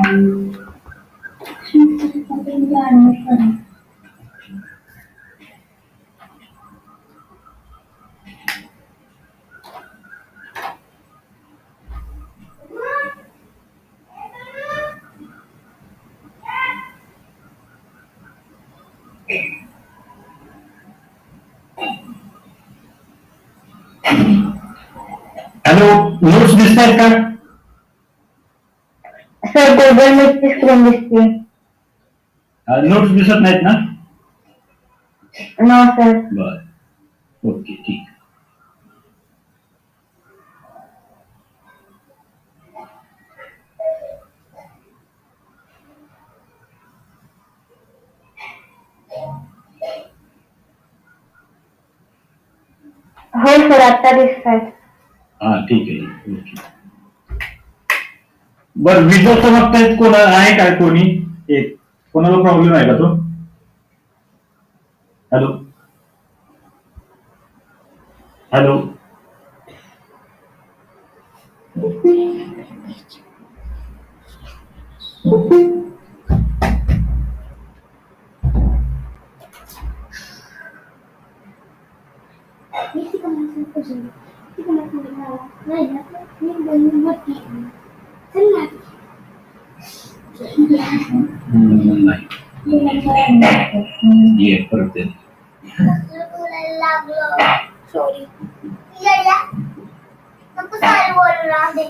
Hello, notes दिसत आहेत का? सर गुगल मीटची स्क्रीन दिसते. नोट्स दिसत नाहीत ना? No sir. बर, ओके, ठीक. हो सर, आता दिसत आहेत. हा, ठीक आहे, ओके. बर, विजय बघतायत कोण आहे काय? कोणी एक कोणाला प्रॉब्लेम आहे का तो? Hello hello. नाही, ये परत ये. सॉरी. नको सारे बोल रहा दे.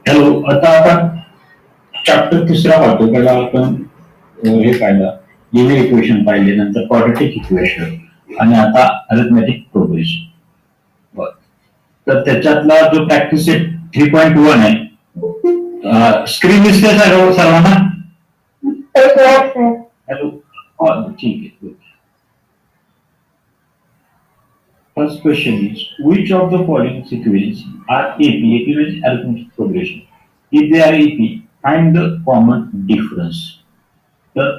हॅलो, आता आपण चॅप्टर तिसरा पाहतो. पहिला आपण हे पाहिलं, लिनियर इक्वेशन पाहिले, नंतर क्वाड्रॅटिक इक्वेशन आणि आता अरिथमेटिक प्रोग्रेशन. तर त्याच्यातला जो प्रॅक्टिस 3.1 आहे, स्क्रीन दिसते सर्वांना? हॅलो, ठीक आहे. First question is, which of the following sequence are AP? AP means arithmetic progression. If they are AP, find the common difference. तर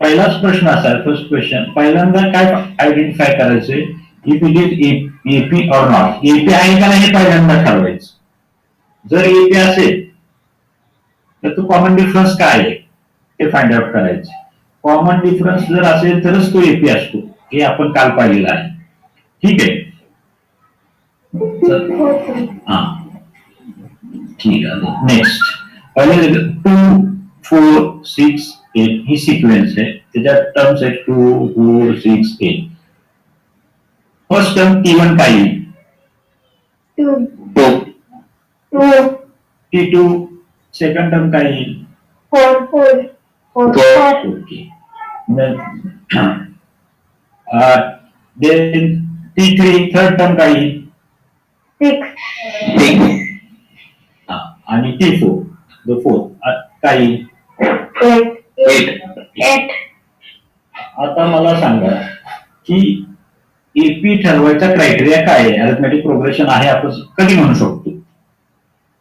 पहिलाच प्रश्न असा आहे, फर्स्ट क्वेश्चन. पहिल्यांदा काय आयडेंटिफाय करायचंय? If it is AP or not. AP आहे का नाही हे पहिल्यांदा ठरवायचं. जर एपी असेल तर तो कॉमन डिफरन्स काय आहे ते फाइंड आउट करायचं. कॉमन डिफरन्स जर असेल तरच तो एपी असतो, हे आपण काल पाहिलेलं आहे. ठीक आहे. हा, ठीक आहे. नेक्स्ट पहिले 2, 4, 6, 8 ही सिक्वेन्स आहे. त्याच्यात टर्म्स आहेत 2, 4, 6, 8. फर्स्ट टर्म T1 काय येईल? T2. सेकंड टर्म काय येईल? 4. Okay. Then T3 third term काय येईल? 6. आणि T4 द फोर्थ काय येईल? 8. आता मला सांगा की एपी ठरवायचा क्रायटेरिया काय आहे? अरिथमेटिक प्रोग्रेशन आहे आपण कधी म्हणू शकतो?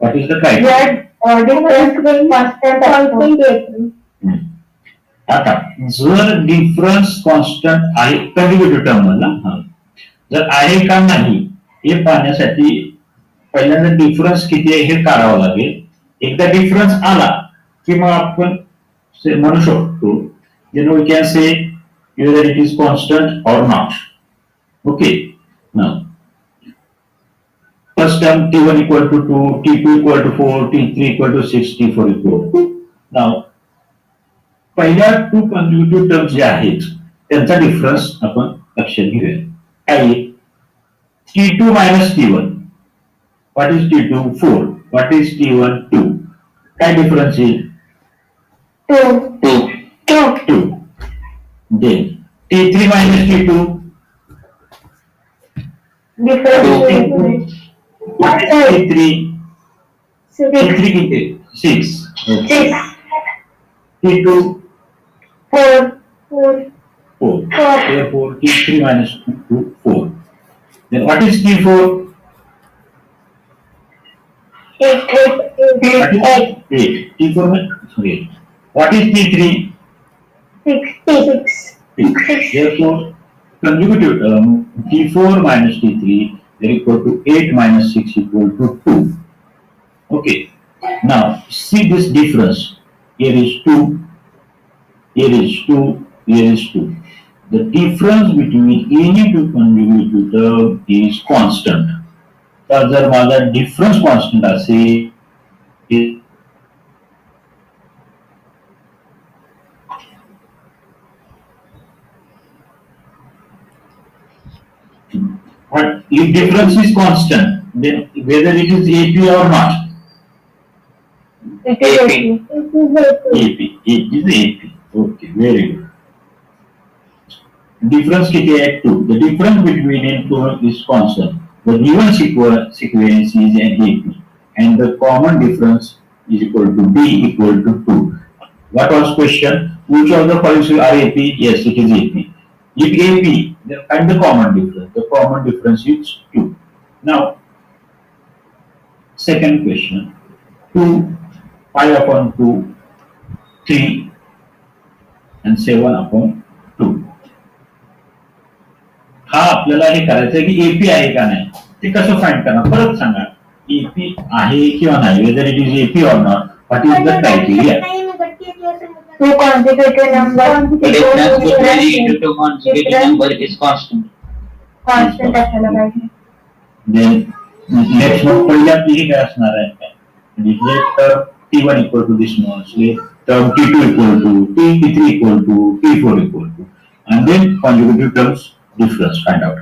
What is the criteria? आता जर डिफरन्स कॉन्स्टंट आहे कंटिन्युटी टर्म मधला, जर आहे का नाही हे पाहण्यासाठी पहिल्यांदा डिफरन्स किती आहे हे काढावं लागेल. एकदा डिफरन्स आला की मग आपण म्हणू शकतो then we can say whether it is constant or not. Okay, now first term T1 equal to 2, T2 equal to 4, T3 equal to 6, T4 equal. Now पहिल्या 2 कॉन्झिक्युटिव्ह टर्म्स ज्या आहेत त्यांचा डिफरन्स आपण लक्षात घेऊया. काय T2 minus T1. What is T2? 4. What is T1? 2. काय difference येईल? 2. Then T3 minus T2. What is T3? T3 किती? 6. T2? 4. Therefore T3 minus 2, 4. Then what is T4? 8. What is 8? T4 में sorry. What is T3? 6. 6. Therefore, consecutive term T4 minus T3 is equal to 8 minus 6 equal to 2. Okay. Now, see this difference. Here is 2, here is 2, here is 2. The difference between any two consecutive term is constant. तर जर माझा difference constant असेल but if difference is constant, then whether it is AP or not, It is 80. AP, it is AP. Okay, very good. Difference किती आहे 2. The difference between two is constant. The given sequence is an AP, and the common difference is equal to B equal to 2. What was question? Which of the following are AP? Yes, it is AP. If AP, then find the common difference. The common difference is 2. Now, second question. 2, 5 upon 2, 3, and 7 upon 2. हा आपल्याला हे करायचं आहे की AP आहे का नाही ते कसं फाइंड करणार परत सांगा एपी आहे किंवा नाही whether it is AP or not what is the criteria Two consecutive numbers. The difference between two consecutive number is constant. Constant असायला पाहिजे. देन नेक्स्ट मग पहिल्या आपली काय असणार आहे म्हणजे तर T1 equal to this much term T2 equal to T3 equal to T4 equal to and then consecutive terms difference find out.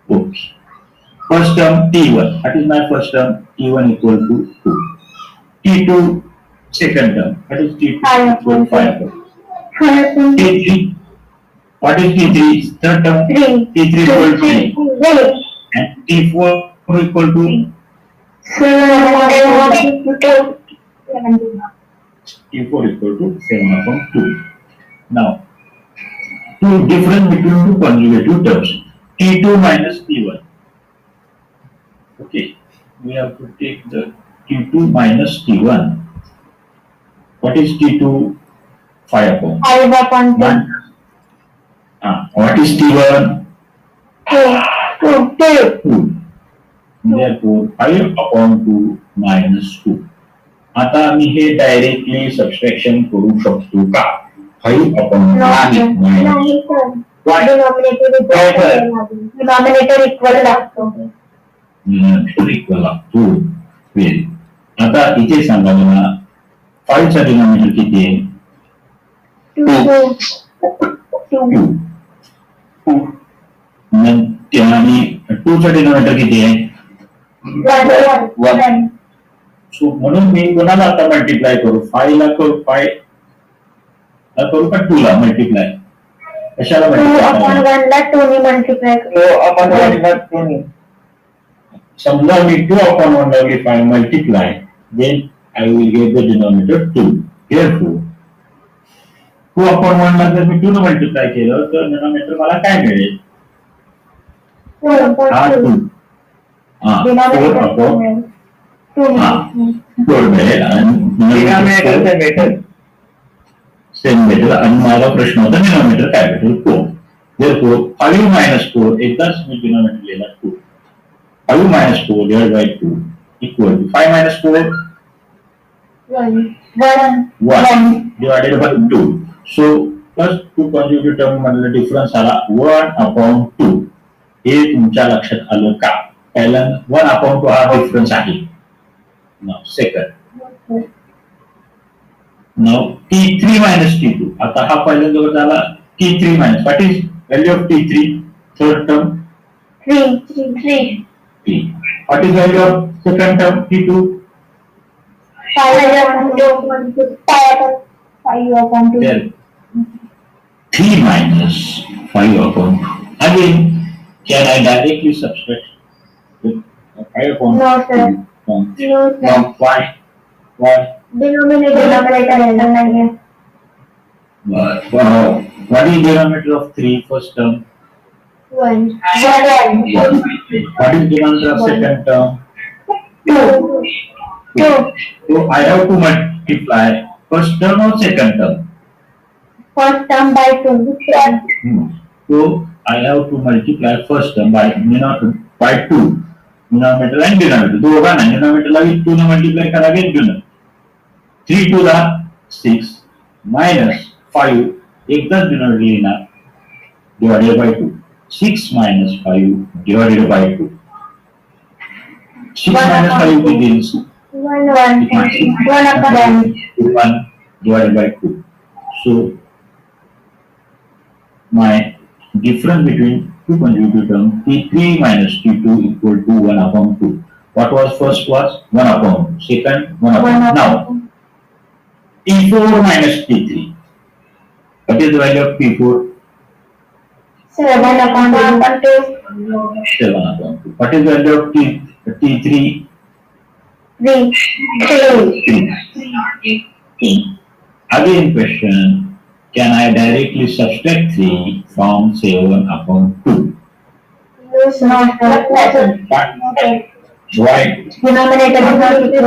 Okay. First term T1. What is my first term? T1 equal to 2. T2 second term. What is T2 equal to 5. T3. What is T3? Third term. 3. T3 equal to 3. And T4 equal to T4 equal to 7 upon 2. Now, two difference between two consecutive terms. T2 minus T1. Okay, we have to take the T2 minus T1. What is T2? 5 upon 5 upon 2. 1. What is T1? 2. Therefore, 5 upon 2 minus 2. आता आम्ही हे directly subtraction करू शकतो का 5 upon 2 minus why? Denominator equal लागतो. Equal लागतो very आता इथे सांगा मला 5 चा डिनॉमिनेटर किती आहे 2 आणि 2 चा डिनॉमिनेटर किती आहे 1. सो म्हणून मी कोणाला आता मल्टिप्लाय करू 5 ला करू 5 ला करू का 2 ला मल्टिप्लाय कशाला 2 upon मल्टिप्लाय 1 ला 2 ने मल्टिप्लाय करू. समजा मी 2 upon 1 ला if I multiply then I will get the denominator 2. Therefore 2 upon 1 ला जर मी 2 ने मल्टिप्लाय केलं तर डिनॉमिनेटर मला काय मिळेल 4 upon हा 2. 2 4 upon 4 मिळेल आणि सेम भेटेल आणि माझा प्रश्न होता डिनॉमिनेटर काय भेटेल 4. Therefore 5 minus 4 एकदाच मी डिनॉमिनेटर लिहिला 2. 5 minus 4 divided by 2 equal to 5 minus 4 1 divided by 2. So first two consecutive term मधला डिफरन्स आला 1 upon 2. हे तुमच्या लक्षात आलं का पहिला 1 upon 2 हा डिफरन्स आहे. Now second. Now T3 minus T2. आता हा पहिल्यांदा झाला T3 minus. What is value of T3? Third term 3. T. What is value of second term T2? 5 upon 2. 5 upon 2. There. 3 minus 5 upon 2. Again, can I directly subtract with 5 upon 2? No, sir. No. No, sir. No. Why? Why? Denominator नाही आहे. What is denominator of 3 first term? 1. What is denominator of second term? 2. 2. So I have to multiply first term or second term. First term by 2. So I have to multiply first term by 2. Denominator and denominator. दोघांना denominatorला 2 ने multiply करावे घेऊन 3 to the 6 minus 5 एकदाच denominator येणार divided by 2. 6 minus 5 divided by 2. 6 minus 5 begins 1 upon 1 divided by 2. So my difference between two consecutive terms T3 minus T2 equal to 1 upon 2. What was first was 1 upon 2. Second 1 upon 2. Now T4 minus T3. What is the value of T4? 7 upon 2. 7 upon 2. What is the value of T3? 3. 3. Again question. Can I directly subtract 3 from 7 upon 2? Use not present. Why? Denominator is not equal to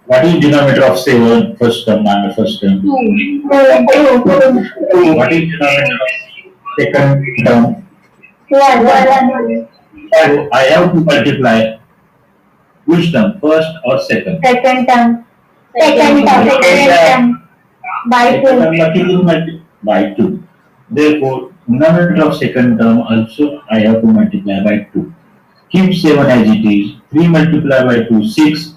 What is denominator of 7? First term and first term. 2. What is denominator of second term? 1. So I have to multiply which term? First or second? Second term. Second term. By 2. By 2. Therefore, denominator of second term also I have to multiply by 2. Keep 7 as it is. 3 multiplied by 2, 6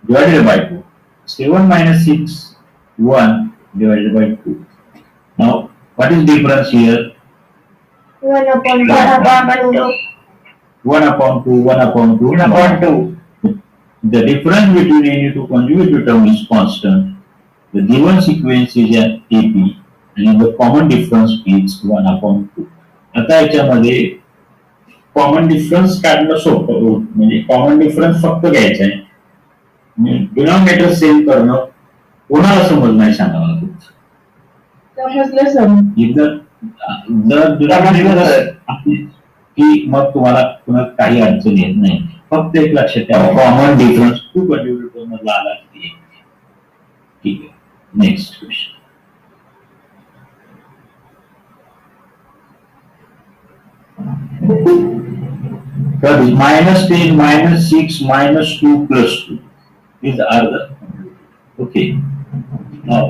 divided by 2. 7 minus 6, 1 divided by 2. Now, what is difference here? 1 upon 2. 1 upon 2, 1 upon 2, 1 upon 2. The difference between any two consecutive term is constant. The given sequence is an AP and the common difference is 1 upon 2. आता याच्यामध्ये common difference काढणं सोपं म्हणजे common difference फक्त घ्यायचा आहे denominator same करणं कोणाला समज नाही सांगावं लागत समजलं सर जर डिनॉमिनेटर की मग तुम्हाला पुन्हा काही अडचण येत नाही फक्त एक लक्षात ठेवा कॉमन डिफरन्स टू कंट्रीब्युटर मधला आला ठीक आहे next question -10, -6, -2 plus 2 these are the okay now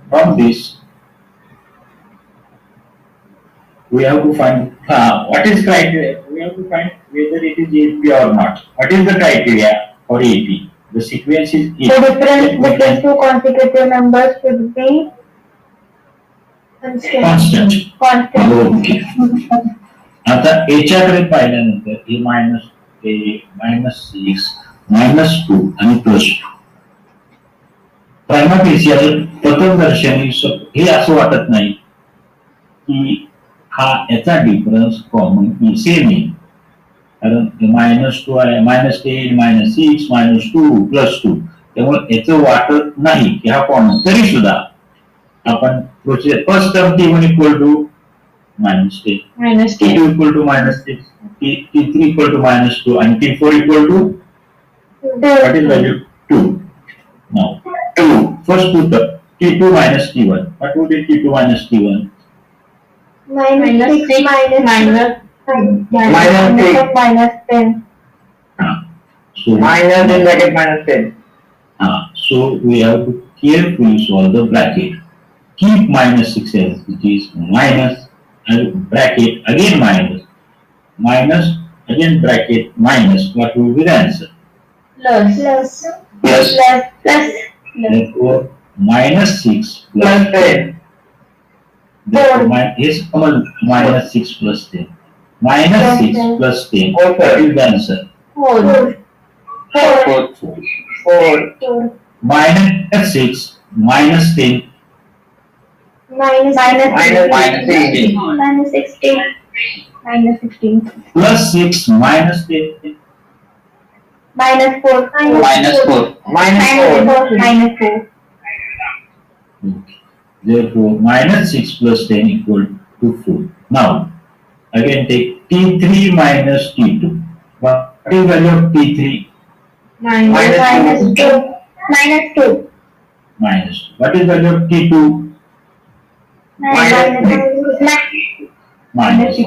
from this we have to find what is criteria. We have to find whether it is AP or not. What is the criteria for AP? The sequence is AP. The difference between two consecutive numbers should be Constant. Okay. आता याच्याकडे पाहिल्यानंतर हे -6, -2 आणि +2 प्रायमा facial प्रथमदर्शनी हे असं वाटत नाही की हा याचा डिफरन्स कॉमन सेम आहे कारण -2 आहे -10, -6, -2 +2 त्यामुळे याचं वाटत नाही की हा कॉमन तरी सुद्धा आपण procedure first term T1 equal to -10 T2 equal to -6 T3 equal to -2 आणि T4 equal to what is value 2 now 2 first two term T2 minus T1 what would be T2 minus T1 -6 -10. So minus in bracket -10. So we have to carefully solve the bracket. Keep -6 as it is minus and bracket again minus again bracket minus. What will be the answer? Plus. Therefore -6 plus 10. Therefore is common -6 plus 10. -6 plus 10. What is the answer? 4. -6 minus 10 -16 plus 6 minus 10 -4 Therefore, -6 plus 10 equal to 4. Now, Again, take T3 minus T2. What is value of T3 minus 2. Minus 2. minus? What is value of T2 minus?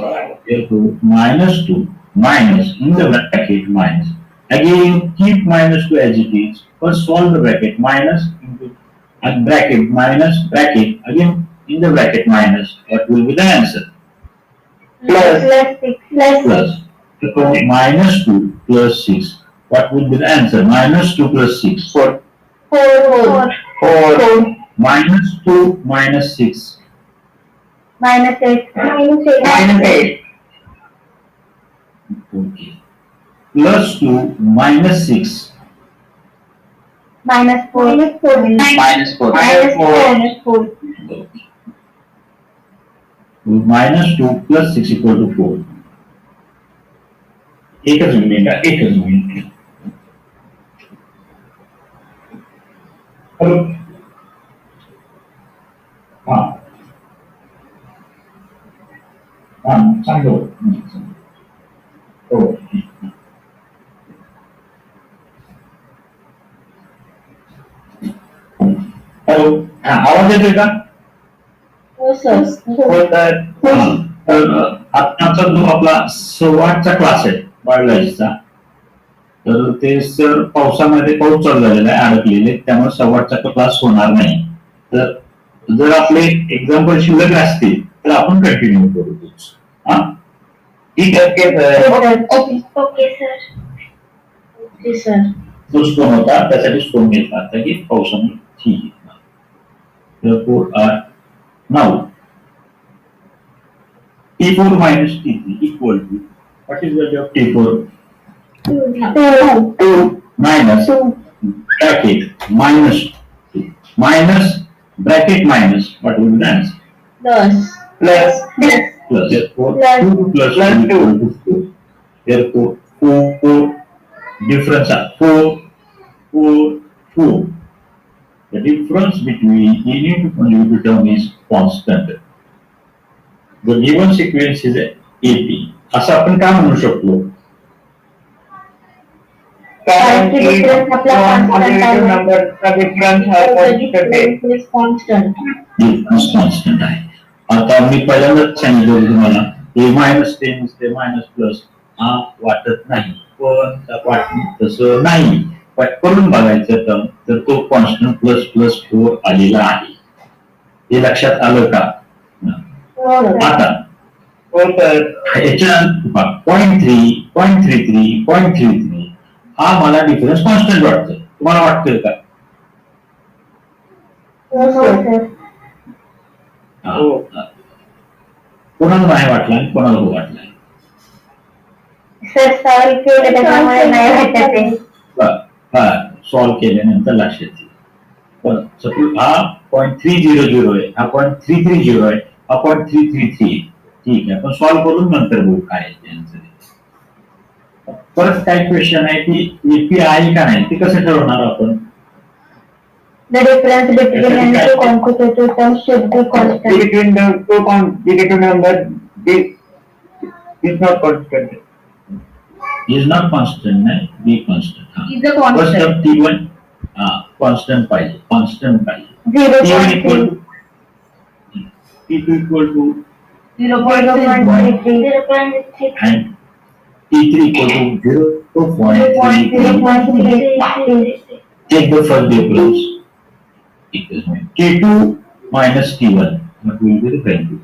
Therefore, minus 2 minus in the bracket minus. Again, keep minus 2 as it is. First, solve the bracket minus into and bracket minus bracket again in the bracket minus. What will be the answer? Plus 6. Plus. So minus 2 plus 6. What will be the answer? Minus 2 plus 6. 4. 4. 4. Minus 2 minus 6. Minus 8. Minus 8. Okay. Plus 2 minus 6. Minus 4. Minus 4. Minus 4. Okay. Minus 2 plus 6 equal to 4. एकच minute hello हा हा सांगतो हो hello हा आवाज येतोय का हो सर. तर आत्ताचा जो आपला 8:15चा क्लास आहे बायोलॉजीचा तर ते सर पावसामध्ये पाऊस चालू झालेला आहे अडकलेले त्यामुळे 8:15चा क्लास होणार नाही तर जर आपले एक्झाम्पल शिल्लक असतील तर आपण कंटिन्यू करू हा ठीक आहे ओके सर. Okay sir. तो स्टोन होता त्यासाठी स्टोन घेतला आता की पावसामुळे ठीक आहे नाव T4 minus T3 equal to what is the value of T4 2. minus bracket minus 2 minus bracket minus what will be the answer? Plus. Plus therefore Plus. 2 plus 2 equal to 4 therefore 4 difference are 4 the difference between any two conjugative term is constant. The given sequence is AP. असं आपण काय म्हणू शकतो कारण की difference आपला constant आहे. नंबरचा डिफरन्स हा constant आहे. कॉन्स्टंट आहे आता मी पहिल्यांदाच सांगितलं होतं तुम्हाला हे -10 ते मायनस प्लस हा वाटत नाही पण वाटत तसं नाही पण करून बघायचं तर तो कॉन्स्टंट प्लस प्लस 4 आलेला आहे हे लक्षात आलं का आता हो सर. याच्या 0.33 हा मला डिफरन्स कॉन्स्टंट वाटतोय तुम्हाला वाटतोय का कोणाला नाही वाटला आणि कोणाला हो वाटलाय सर सॉल्व केलं त्याच्यामुळे नाही वाटत आहे. सॉल्व्ह केल्यानंतर लक्षात येईल पण सपोज हा 0.300 आहे हा 0.330 आहे हा 0.333 आहे ठीक आहे आपण सॉल्व्ह करून नंतर बघू काय आहे त्यांचं परत काय क्वेश्चन आहे की एपी आहे का नाही ते कसं ठरवणार आपण The difference between any two consecutive terms should be constant. Between the two consecutive numbers is not constant. Is not constant नाही B constant Is a constant. First T1 constant पाहिजे 0.3. T2 equal to 0.33. and T3 equal to 0.3. Take the first difference. T2 minus T1. What will be the value?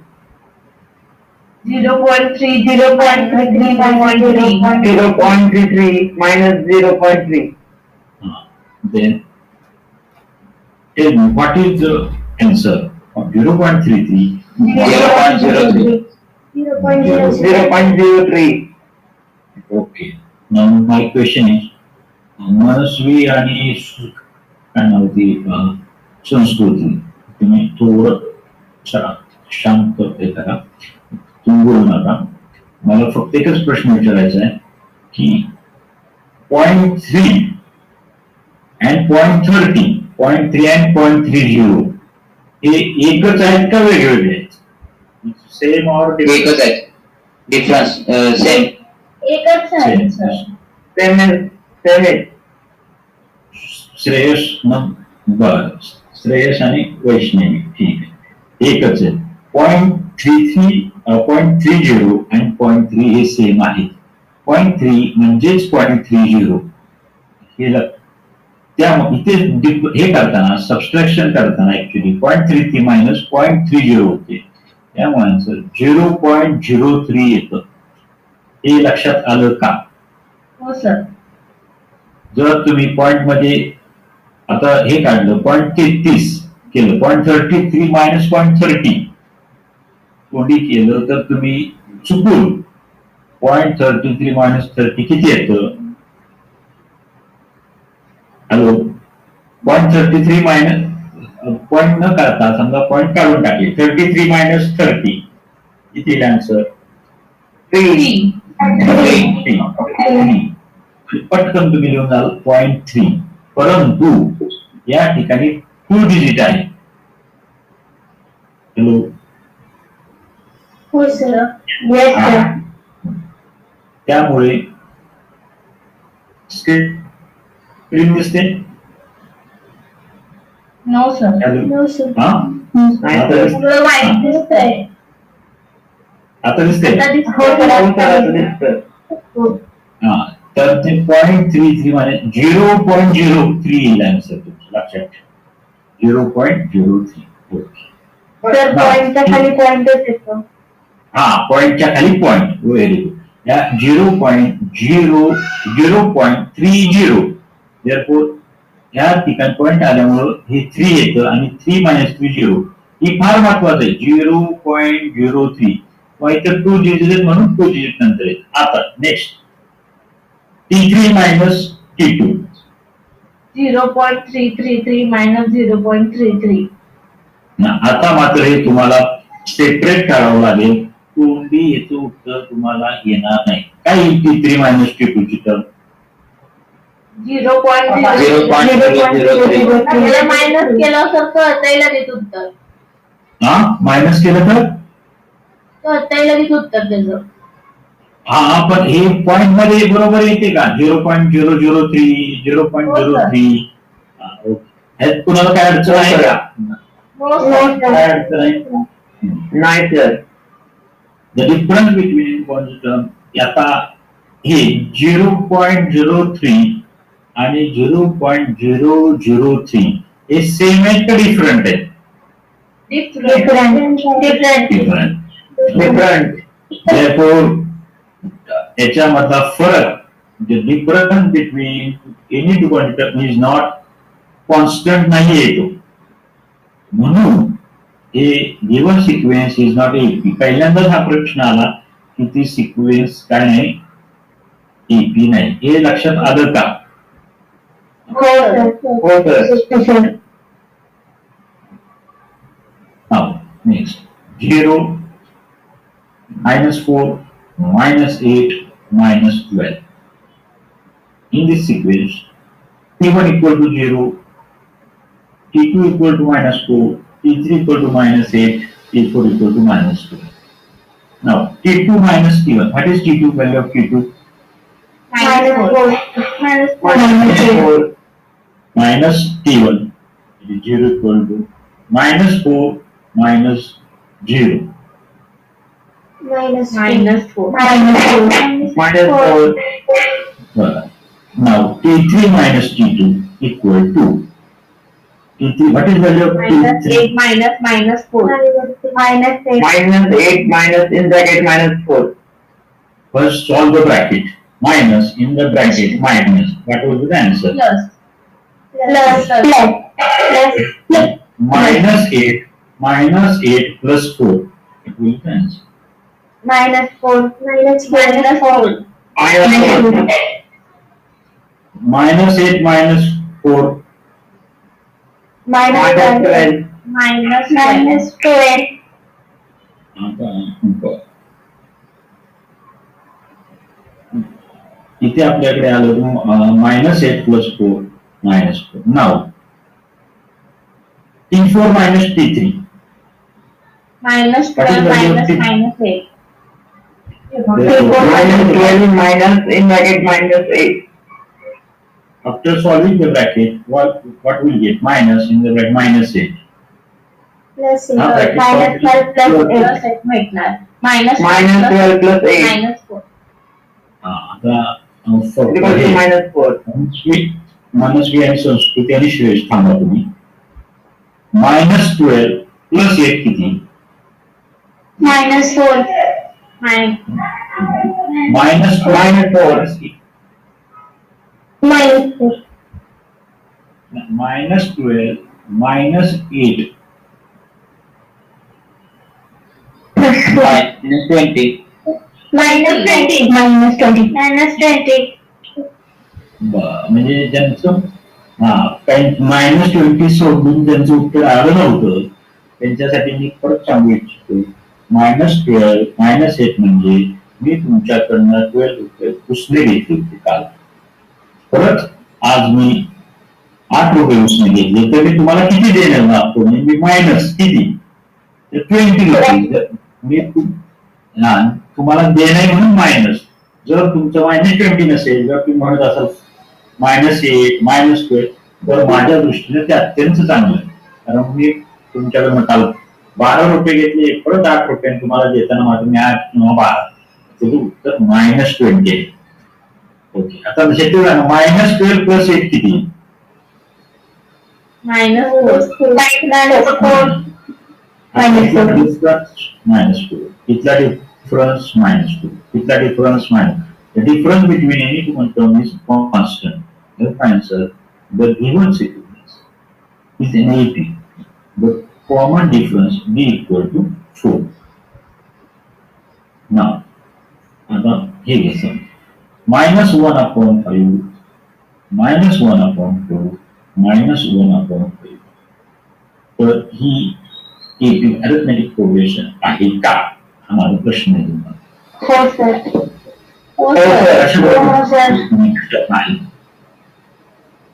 0.33 minus 0.3. Then tell me what is the answer of 0.33? 0.03. 0.03. Okay. Now my question is, मनस्वी आणि काय नाव ती संस्कृती तुम्ही थोडं शांत हे करा तुम्ही बोलू नका मला फक्त एकच प्रश्न विचारायचा आहे की 0.3 and 0.30 0.3 and 0.30 हे एकच आहेत का वेगवेगळे आहेत सेम और एकच आहे Difference, same. एकच आहे सर. सेम श्रेयस बर श्रेयस आणि वैष्णवी ठीक आहे एकच आहे 0.30 आणि 0.3 हे सेम आहेत 0.3 म्हणजेच 0.30 हे त्या इथे हे करताना सबस्ट्रॅक्शन करताना ऍक्च्युली 0.33 मायनस 0.30 होते त्यामुळे 0.03 येतं हे लक्षात आलं का हो सर. जर तुम्ही पॉइंट मध्ये आता हे काढलं 0.33 केलं 0.33 मायनस 0.30 कोणी केलं तर तुम्ही चुकून 0.33 मायनस 30 किती येतं हॅलो 0.33 मायनस पॉइंट न करता समजा पॉइंट काढून टाकले 33 मायनस 30 किती आन्सर 3 पटकन तुम्ही लिहून जाल 0.3 परंतु या ठिकाणी 2 डिजिट आहे हॅलो हो सर. Yes sir. त्यामुळे स्क्रीन दिसते no sir. Hello no sir. हा आता सगळं वाईट दिसतंय. आता दिसते हो. हा तर ते 0.33 म्हणजे 0.03 येईल आन्सर तुमचं लक्षात ठेवा 0.03 सर पॉइंटच्या खाली पॉइंटच येतो. हा पॉइंटच्या खाली पॉइंट व्हेरी गुड या 0.30 therefore या ठिकाणी पॉइंट आल्यामुळं हे 3 येतं आणि 3 मायनस 30 ही फार महत्वाचं आहे 0.03 मग इथं 2 डिजिट म्हणून 2 डिजिट नंतर येत आता next T3 minus T2 0.333 minus 0.33. आता मात्र हे तुम्हाला सेपरेट करावं लागेल तोंडी याचं उत्तर तुम्हाला येणार नाही काय येईल T3 मायनस T2 ची टर्म 0.003 मायनस केलं सर कळतंय लगेच उत्तर. हा मायनस केलं तर कळतंय लगेच उत्तर त्याचं. हा पण हे पॉइंट मध्ये बरोबर येते का 0.003 0.03 ह्यात कुणाला काय अडचण आहे का हो सर. काय अडचण आहे नाही सर द डिफरन्स बिटवीन आता हे 0.03 आणि 0.003 हे सेम आहेत का डिफरंट आहेत डिफरंट. डिफरंट therefore याच्यामधला फरक the difference between any two quantity is not constant नाही येतो म्हणून हे given sequence is not AP पहिल्यांदाच हा प्रश्न आला की ती सिक्वेन्स काय नाही AP नाही हे लक्षात आलं का हो sir. now next 0 -4 -8 -12 in this sequence T1 equal to 0 T2 equal to -4 T3 equal to -8 T4 equal to -2 now T2 minus T1 what is T2 value of T2 -4 minus T1 it is 0 equal to -4 minus 0 -4. now T3 minus T2 equal to T3 what is value of T3 -4. -8 minus in bracket -4 first solve the bracket minus in the bracket minus what will be the answer Plus. -8 plus 4 it will be the answer -4. -4 -8 minus 4 -12 -12. इथे आपल्याकडे आलं -8 plus 4 -4 now T4 minus T3 -12 What is value of -8. -12 minus in bracket -8. After solving the bracket, what will get? Minus in the bracket -8. Plus हा, bracket minus solve 12 plus plus 8 एक भेटणार minus -12 plus 8 -4 आता equal to -4. मनस्वी आणि संस्कृती आणि श्रेष्ठ थांबा तुम्ही. -12 प्लस 8 किती? -4 -4 -4. -4 -12 -8 -20. -20 म्हणजे ज्यांचं काही -20 सोडून ज्यांचं उत्तर आलं नव्हतं त्यांच्यासाठी मी परत सांगू इच्छितो. -12 -8 म्हणजे मी तुमच्याकडनं 12 रुपये उसने घेतले होते काल. परत आज मी 8 रुपये उसने घेतले तर मी तुम्हाला किती देणार लागतो? म्हणजे मी मायनस किती? 20 रुपये. मी तुम्हाला देणे म्हणून मायनस. जर तुमचं -20 नसेल, जर तुम्ही म्हणत असाल -8 -12 तर माझ्या दृष्टीने ते अत्यंत चांगलं आहे. कारण मी तुमच्याकडनं काल 12 रुपये घेतले, परत 8 रुपये तुम्हाला देताना माझं मी 8 किंवा 12 त्याचं उत्तर -20 आहे. ओके, आता -12 प्लस 8 किती? -4 -4 इथला डिफरन्स -2 इथला difference the difference between any two terms is constant. If answer the given sequence is an AP, the common difference b equal to 4. Now, here is some -1/5 -1/4 -1/5. तर ही AP अरिथमेटिक प्रोग्रेशन आहे का? हा माझा प्रश्न आहे तुम्हाला. हो सर. नाही.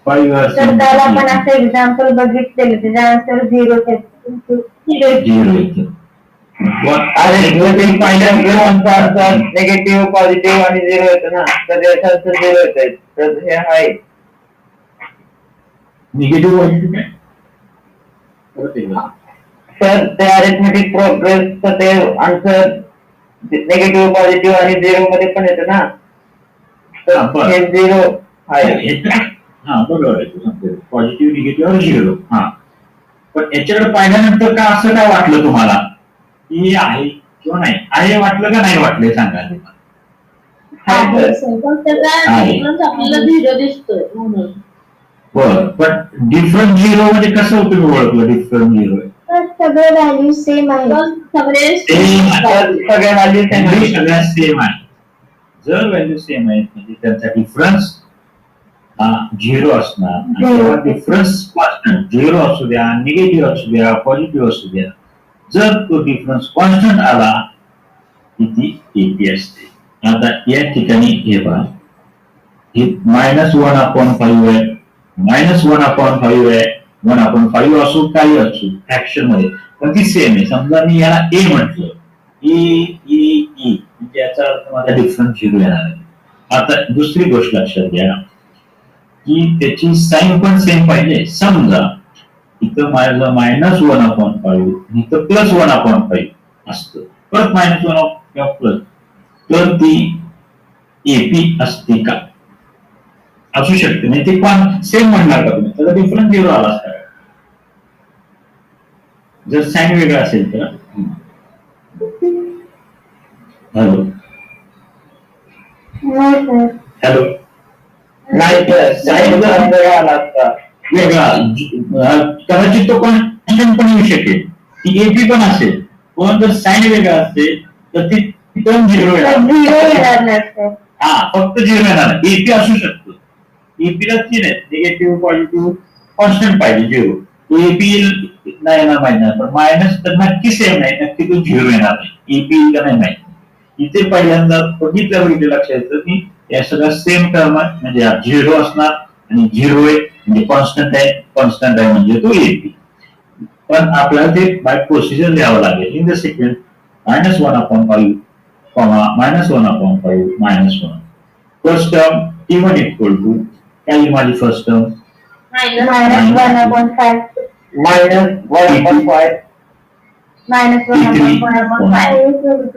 तर त्याला आपण असं एक्झाम्पल बघितलेलं त्याच्या आन्सर 0 निगेटिव्ह पॉझिटिव्ह आणि 0 येतं ना, तर याचा अर्थ 0 येत आहे. तर हे आहे निगेटिव्ह पॉझिटिव्ह काय? परत एकदा. सर ते अरिथमेटिक प्रोग्रेस ते आन्सर निगेटिव्ह पॉझिटिव्ह आणि 0 मध्ये पण येतं ना, तर हे 0 आहे. हा बरोबर आहे, तू सांगतो पॉझिटिव्ह निगेटिव्ह 0. हा, पण याच्याकडे पाहिल्यानंतर का असं काय वाटलं तुम्हाला की आहे किंवा नाही? आहे वाटलं का नाही वाटलं सांगा. आपल्याला 0 दिसतोय म्हणून. बरं, पण डिफरंट 0 म्हणजे कसं तुम्ही ओळखलं डिफरंट 0 आहे? तर सगळे व्हॅल्यू सेम आहेत. सगळे सगळ्या व्हॅल्यू सगळ्या सेम आहे. जर व्हॅल्यू सेम आहेत म्हणजे त्यांचा डिफरन्स 0 असणार. आणि डिफरन्स कॉन्स्टंट 0 असू द्या, निगेटिव्ह असू द्या, पॉझिटिव्ह असू द्या, जर तो डिफरन्स कॉन्स्टंट आला की ती AP असते. आता या ठिकाणी हे पहा, हे -1/5 आहे, -1/5 आहे, 1/5 असो काही असो फ्रॅक्शन मध्ये, पण ती सेम आहे. समजा मी याला A म्हटलं, E म्हणजे याचा अर्थ माझा डिफरन्स 0 येणार आहे. आता दुसरी गोष्ट लक्षात घ्या की त्याची साईन पण सेम पाहिजे. समजा इथं माझं -1/5 इथं +1/5 असतं, परत -1 तर ती AP असते का? असू शकते. म्हणजे ते पण सेम म्हणणार का तुम्ही? त्याचा डिफरन्स 0 आला असता जर साईन वेगळा असेल तर. हॅलो हॅलो नाही तर साईन जर आला असता वेगळा कदाचित तो कॉन्स्टंट पण येऊ शकेल, ती AP पण असेल, पण जर साईन वेगळा असेल तर ती पण 0 येणार. हा, फक्त 0 येणार. AP असू शकतो. एपीला 3 आहेत, निगेटिव्ह पॉझिटिव्ह कॉन्स्टंट पाहिजे 0. AP नाही येणार पाहिजे, पण मायनस तर नक्की सेम नाही, नक्की तो 0 येणार नाही. AP का नाही माहिती. इथे पहिल्यांदा बघितल्यावर इथे लक्षात येतं की या सगळ्या सेम टर्म म्हणजे 0 असणार आणि 0 आहे म्हणजे कॉन्स्टंट आहे म्हणजे तो AP. पण आपल्याला ते बाय प्रोसिजर लिहावं लागेल. In the sequence -1/5 comma minus 1 upon 5 minus 1. First term t1 equal to क्या ये हमारी first term minus minus 1 upon 5 minus 1 upon 5 minus 1 upon T3 1 upon 5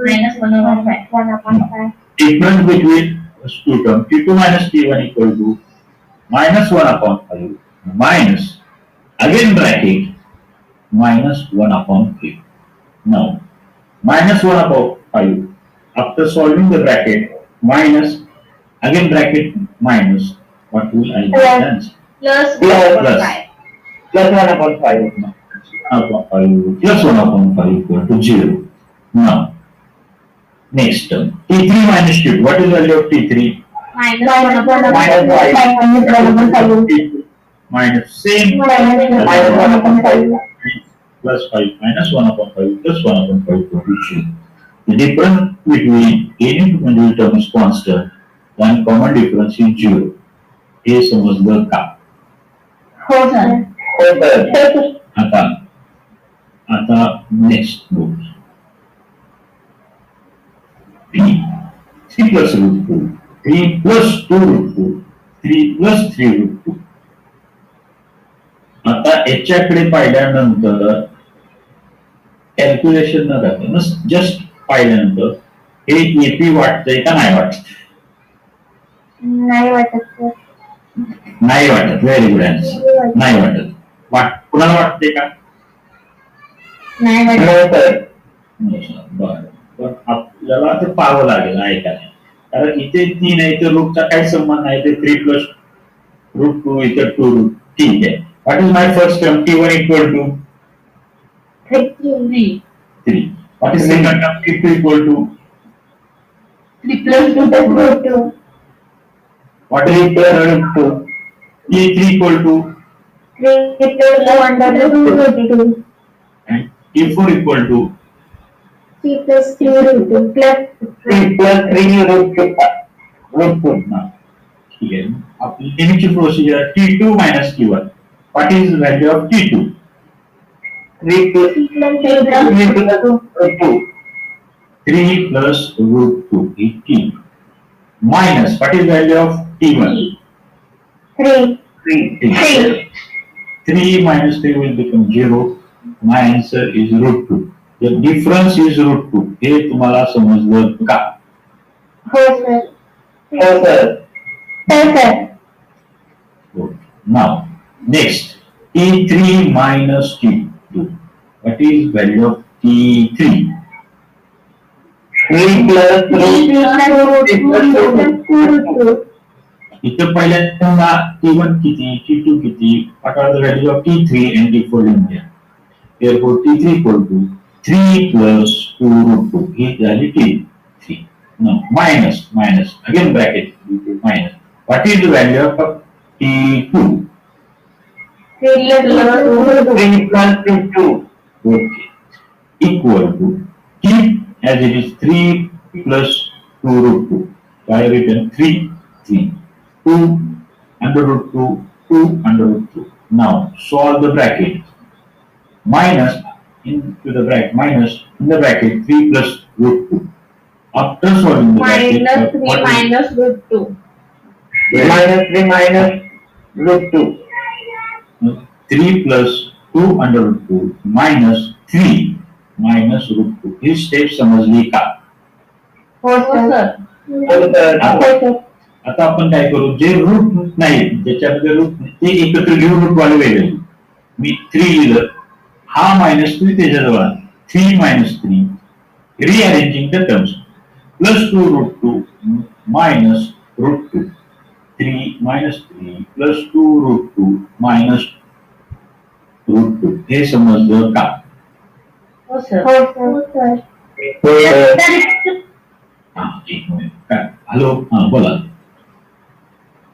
minus 1 upon 5. 1 upon 5 difference between two terms t2 minus t1 equal to minus 1 upon 5 minus again bracket minus 1 upon 3. Now minus 1 upon 5 after solving the bracket minus again bracket minus what will I get Plus. answer? Plus Plus. 1 upon 5. plus 1 upon 5. Plus 1 upon 5 equal to 0. Now next term t3 minus t2 what is the value of t3? Minus 1 minus 1 upon upon 5 Minus 5. minus 1 upon 5 t2 minus same minus 1 upon 5 plus 5 minus 1 upon 5 plus 1 upon 5 equal to 0. The difference between any two conjugate term is constant and common difference is 0. हे समजलं का? हो sir हो sir. आता आता next बघू 3 plus root 2 3 plus 2 root 2 3 plus 3 root 2 आता याच्याकडे पाहिल्यानंतर कॅल्क्युलेशन न करता जस्ट पाहिल्यानंतर हे एपी वाटतंय का नाही वाटत? नाही वाटत सर नाही वाटत. Very good answer. नाही वाटत. कुणाला वाटते का? नाही वाटत. No sir. बरं पण आपल्याला ते पाहावं लागेल आहे का नाही, कारण इथे 3 आहे तर रूटचा काही संबंध नाही. ते 3 प्लस रूट 2 इथे 2 रूट. ठीक आहे. What is my first term t1 equal to 3 3. What is second term t2 equal to 3 plus 2 root 2 what is third term t3 equal to 3 plus 2 under root 2 and t4 equal to 3 plus 3 root 2 plus 3 plus 3 root 2. Root 2. ठीक आहे. आपली नेहमीची procedure t2 minus t1. What is value of t2? 3 plus 3 plus root 2. 3 plus root 2 is t. Minus what is value of t1? 3 3. 3 minus 3 will become 0. My answer is root 2. The difference is root 2. हे तुम्हाला समजलं का? हो sir हो sir. हो sir Good. Now next t3 minus t2. What is value of t3? 3 plus root 2 इथं पहिल्यांदा t1 किती t2 किती what are the values of t3 and t4 in there? Therefore t3 equal to 3 plus 2 root 2. ही झाली t3. Now minus again bracket minus. What is the value of t2? 3 plus 2. Okay. Equal to keep as it is 3 plus 2 root 2. So I have written 3 2 under root 2 under root 2. Now solve the bracket. Minus into the bracket minus in the bracket 3 plus root 2. After solving the bracket, minus 3 what is- minus root 2. Minus 3 minus root 2. 3 plus 2 under root 2 minus 3 minus root 2. He step समजली का? हो हो sir sir. हो sir. हो sir आता आपण काय करू, जे रूट नाही ज्याच्यामध्ये रूट नाही ते एकत्र घेऊ, रूट वाले वेगळे. मी 3 लिहिलं, हा -3 त्याच्याजवळ 3 - 3 rearranging the terms plus 2 root 2 minus root 2 3 - 3 plus 2 root 2 minus root 2. हे समजलं का? हो सर. हो सर हो सर. हा एक मिनिट काय हॅलो हा बोला.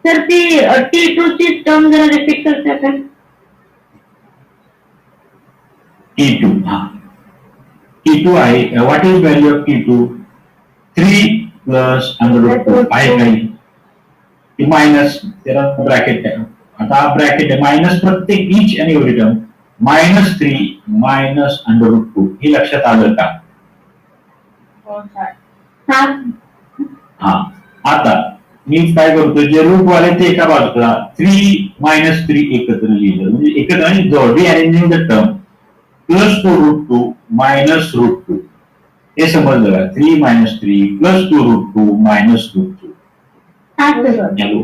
सर ती T2 ची टर्म जरा रिपीट करता का? T2 हा T2 आहे. What is value of T2? 3 plus under root 2 आहे काही ती मायनस त्याला ब्रॅकेट आहे. आता हा ब्रॅकेट आहे मायनस प्रत्येक इच आणि every term -3 minus under root 2. हे लक्षात आलं का? हो सर. हा हा आता मी काय करतो, जे रूट वाले ते एका बाजूला 3 - 3 एकत्र लिहिलं, म्हणजे एकत्र आणि रिअरेंजिंग द टर्म +2√2 -√2 हे समजलं का? 3 - 3 +2√2 -√2. हा सर हॅलो,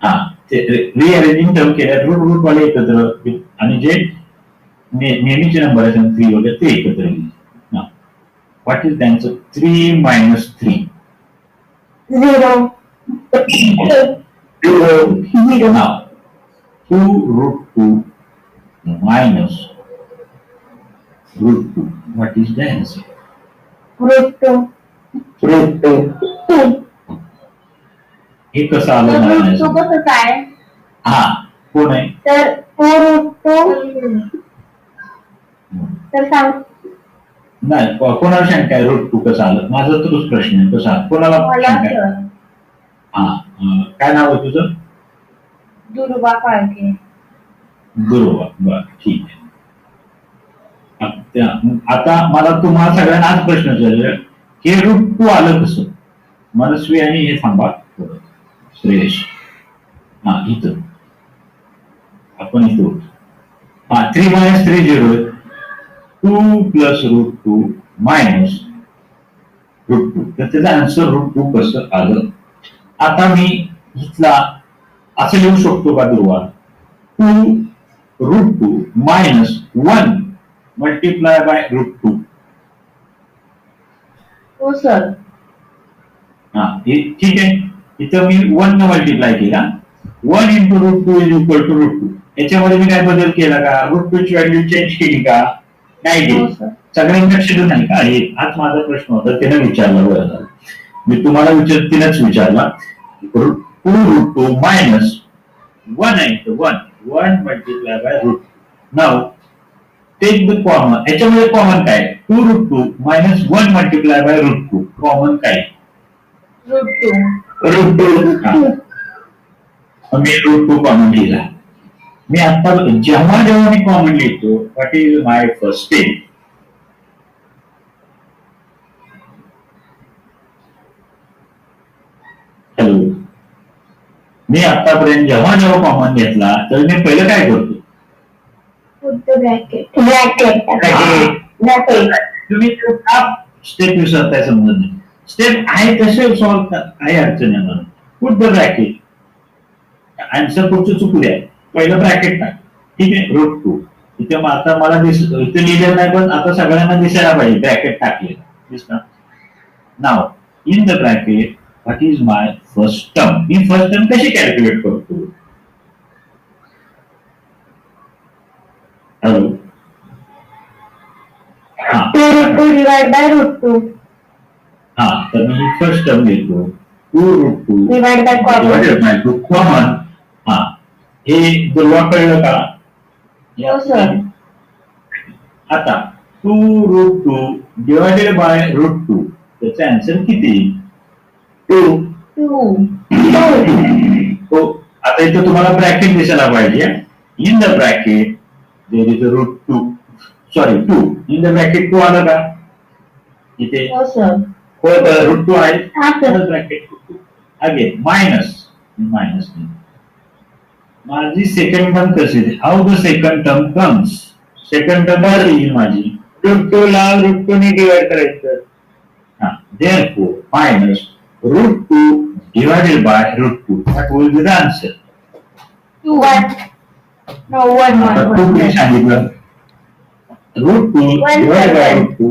हा ते रिअरेंजिंग टर्म केल्या रूट वाले एकत्र आणि जे नेहमीचे नंबर आहेत 3 वगैरे ते एकत्र लिहिले. What is the answer? 3 - 3 0 0 Now, 2√2 minus √2. What is the answer? √2 √2 हे कसं आलं मला नाही तो समजलं. कसं काय? हा, कोण आहे? तर 4√2 तर सांग नाही, कोणाला शंका आहे √2 कसं आलं? माझा तोच प्रश्न आहे, कसं आलं? कोणाला मला शंका आहे? सर हा, काय नाव आहे तुझं? दुर्वा काळके. गुरुवा. बर, ठीक आहे. आता मला तुम्हाला सगळ्यांना आज प्रश्न विचारायचा, हे √2 आलं कसं? मनस्वी आणि हे थांबा थोडं. श्रेयश, हा इथं आपण इथं होतो. हा, 3 - 3 0 2 + √2 -√2. तर त्याचं आन्सर √2 कसं आलं? आता मी इथला असं लिहू शकतो का दुर्वा? 2√2 - 1 मल्टिप्लाय बाय √2. हो सर. हा, ठीक आहे. इथं मी 1 न मल्टिप्लाय केला. 1 × √2 = √2. याच्यामध्ये मी काय बदल केला का? √2 ची व्हॅल्यू चेंज केली का? नाही हो केली. सर. सगळ्यांनी लक्ष देऊ नाही का? हाच माझा प्रश्न होता, त्याने विचारला. बरं झालं मी तुम्हाला तिनेच विचारला. 2√2 - 1 आहे, 1 multiply by √2. Now take the common. याच्यामध्ये कॉमन काय? 2√2 - 1 मल्टिप्लाय बाय √2. कॉमन काय? √2. हा. मी √2 कॉमन लिहिला. मी आता जेव्हा मी कॉमन लिहितो, what is my first step? Hello, मी आतापर्यंत जेव्हा कॉमन घेतला तर मी पहिलं काय करतो? ब्रॅकेट तुम्ही स्टेप विसरताय, समजत नाही. स्टेप आहे तसे सॉल्व्ह काही अडचण येणार. Put the bracket. आन्सर पुढचं चुकू द्या, पहिलं ब्रॅकेट टाक. ठीक आहे, √2 इथे आता मला इथे लिहिलं नाही, पण आता सगळ्यांना दिसायला पाहिजे ब्रॅकेट टाकले. दिसणार. Now in the bracket what is my first term? मी फर्स्ट टर्म कशी कॅल्क्युलेट करतो? हॅलो, हा, 2√2 डिवाइड बाय √2 हा, तर मी फर्स्ट टर्म घेतो 2√2 डिवाइड बाय कॉमन. हा, हे दुर्वा कळलं का? हो सर. आता 2√2 डिवायडेड बाय √2 त्याचा आन्सर किती? 2. 2. हो, आता इथं तुम्हाला ब्रॅकेट दिसायला पाहिजे. In the bracket there is √2, sorry 2. In the bracket 2 आलं का? इथे हो सर. हो, √2 आहे. हा सर ब्रॅकेट अगेन मायनस. माझी सेकंड टर्म कशी? How the second term comes? Second term येईल माझी √2 ला √2 ने डिवाइड करायचं. therefore minus √2 divided by √2. That will be the answer. 1 no 1 आता 2 सांगितलं. √2 divided by √2